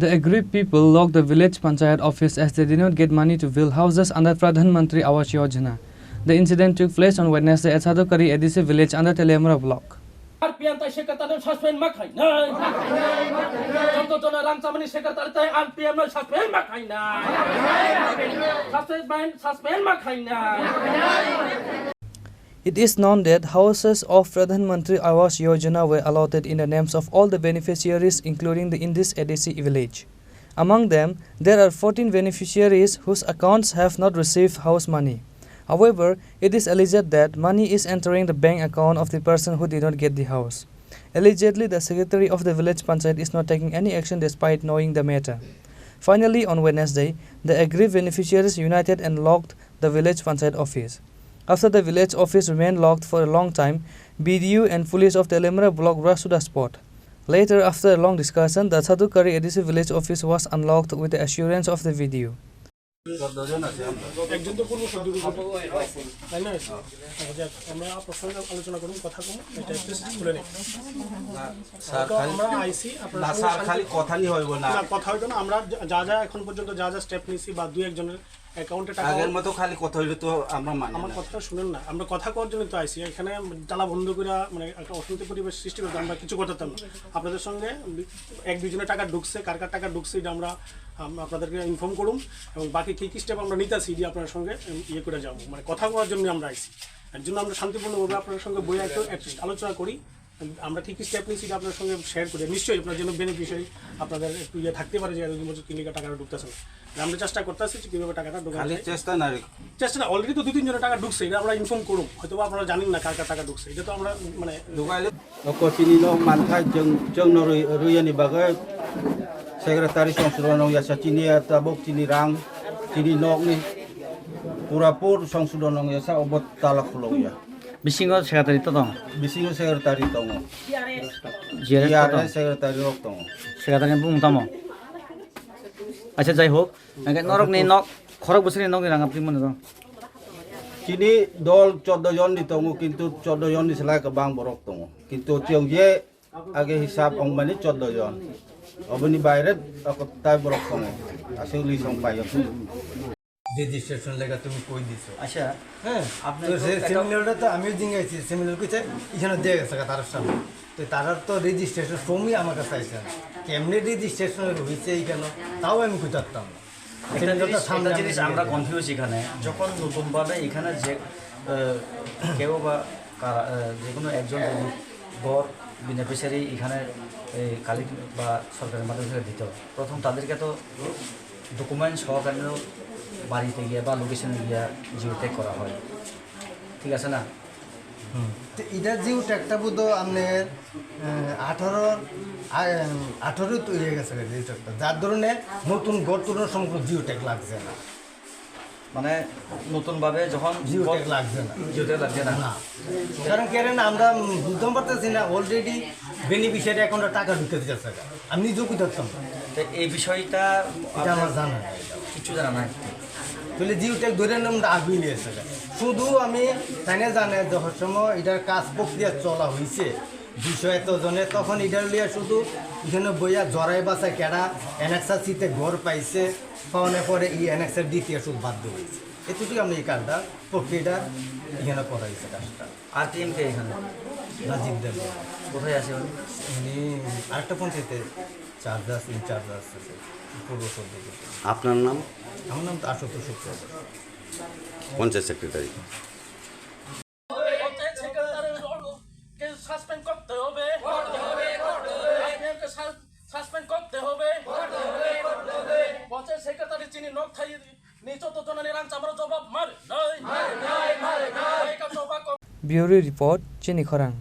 The aggrieved people locked the village panchayat office as they did not get money to build houses under Pradhan Mantri Awas Yojana. The incident took place on Wednesday at Sadokari Edisi village under Tripura block. It is known that houses of Pradhan Mantri Awas Yojana were allotted in the names of all the beneficiaries, including in this Edisi village. Among them, there are 14 beneficiaries whose accounts have not received house money. However, it is alleged that money is entering the bank account of the person who did not get the house. Allegedly, the secretary of the village panchayat is not taking any action despite knowing the matter. Finally, on Wednesday, the aggrieved beneficiaries united and locked the village panchayat office. After the village office remained locked for a long time, BDU and police of the Tripura block rushed to the spot. Later, after a long discussion, the Sadukari Edisi village office was unlocked with the assurance of the video. অ্যাকাউন্টে টাকা আগের মতো খালি কথা হইলো তো আমরা মানি আমার কথাটা শুনেন না আমরা কথা কওয়ার জন্য তো আইছি এখানে তালা বন্ধ করে মানে একটা অশান্তি পরিবেশ সৃষ্টি করতে আমরা কিছু করতে পারতাম না আপনাদের সঙ্গে এক দুইজনের টাকা ঢুকছে কার কার টাকা ঢুকছে এটা আমরা আপনাদেরকে ইনফর্ম করুম এবং বাকি কি কি স্টেপ আমরা নিতেছি যে আপনাদের সঙ্গে ইয়ে করে যাব মানে কথা কওয়ার জন্য আমরা আইছি এর জন্য আমরা শান্তিপূর্ণভাবে আপনাদের সঙ্গে বইয়ে একটু আলোচনা করি আমরা কি কি স্টেপ নিয়েছি এটা আপনাদের সঙ্গে শেয়ার করি নিশ্চয়ই আপনার জন্য বেনিফিশিয়ারি আপনাদের একটু ইয়ে থাকতে পারে যে এরকম ক্লিনিকে টাকাটা ঢুকতেছে আমরা চেষ্টা করতেছি কীভাবে টাকাটা ঢুকানো খালি চেষ্টা না অলরেডি তো 2-3 জনের টাকা ঢুকছে এটা আমরা ইনফর্ম করুম হয়তো আপনারা জানেন না কার কার টাকা ঢুকছে এটা তো আমরা মানে ঢুকাইলে Chini no manthai jeng no ruyani bagai sekretari songsudono yasa Chini tabok Chini rang Chini nok ni purapur songsudono yasa obot talak pulau ya Bisingo sekretari to dong. Bisingo sekretari to mo. Jiare sekretari rok to mo. Sekretari bung tamo. Acha jai hok. Angkat norok ni nok khorang busini nok ni rangap timon to. Chini dol 14 jon di to mo kintu 14 jon ni selai ke bang borok to mo. Kintu ciong ye age hisab ong mani 14 jon. Obani bayret aku tai borok to mo. Asil li song payo. Registration লেখা তুমি কই দিছো আচ্ছা হ্যাঁ আপনার সেমিনারটা তো আমিও জিঙ্গাইছি seminar কইছে এখানে দিয়ে গেছে তার সামনে তো তারার তো রেজিস্ট্রেশন ফর্মই আমার কাছে আইছে কেমনে রেজিস্ট্রেশন হইছে এইখানে তাও আমি কইতাম না একটা জিনিস আমরা কনফিউজ এখানে যখন নতুনভাবে এখানে যে কেউ বা যে কোনো একজন গড় বেনিফিশিয়ারি এখানে কালি বা সরকারের মাধ্যমে দিতে হবে প্রথম তাদেরকে তো ডকুমেন্ট সহকারে বাড়িতে গিয়ে বা লোকেশনে গিয়ে জিও ট্যাগ করা হয় ঠিক আছে না তো এটা জিও ট্যাগটা বোধ আপনার 18 তৈরি হয়ে গেছে জিও ট্যাগটা যার ধরনের নতুন গড় তুলনার সমগ্র জিও ট্যাগ লাগছে না মানে নতুনভাবে যখন জিও ট্যাগ লাগছে না না কারণ কেন আমরা বুঝতে পারতেছি না অলরেডি বেনিফিশিয়ারি অ্যাকাউন্টে টাকা ঢুকে দিতেছে আমি নিজেও বুঝতাম না তো এই বিষয়টা আমার জানা নাই কিছু জানা নাই তাহলে জিও ট্যাগ ধরে আমরা আগুই নিয়েছে শুধু আমি তাই না জানে যখন সময় এটার কাজ প্রক্রিয়া চলা হয়েছে 200 এত জনে তখন এটার লিয়া শুধু এখানে বইয়া জড়াই বাসা কেডা এনএক্সার সিতে ঘর পাইছে পাওয়ানোর পরে এই এনএক্সার দ্বিতীয় সুদ বাধ্য হয়েছে এটুকুই আমি এই কাজটা প্রক্রিয়াটা এখানে করাইছে কাজটা আর টিএমকে এখানে রাজীব দেব কোথায় আছে উনি আরেকটা পঞ্চায়েতে চার্জাস ইনচার্জ আছে পূর্ব সদ্য আপনার নাম আমার নাম আশুতোষ শুক্র পঞ্চায়েত সেক্রেটারি সাসপেন্ড করতে হবে সাসপেন্ড করতে হবে পঞ্চায়েত সেক্রেটারি চিনি নখ খাই নিচত জননী রাং চামড়া জবাব মারে Bureau Report, Chini Khorang.